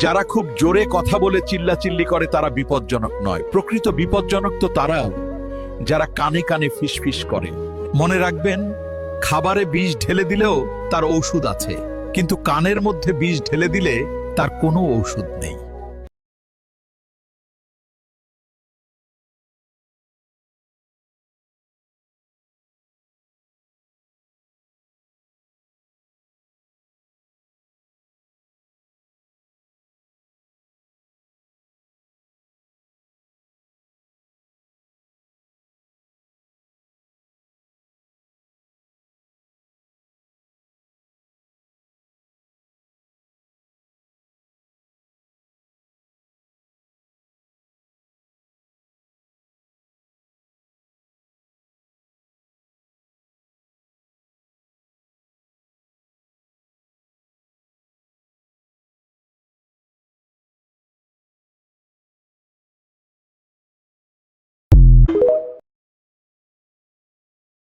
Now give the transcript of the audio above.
যারা খুব জোরে কথা বলে চিল্লাচিল্লি করে তারা বিপজ্জনক নয়, প্রকৃত বিপজ্জনক তো তারাও যারা কানে কানে ফিসফিস করে। মনে রাখবেন, খাবারে বিষ ঢেলে দিলেও তার ঔষধ আছে, কিন্তু কানের মধ্যে বিষ ঢেলে দিলে তার কোনো ঔষধ নেই।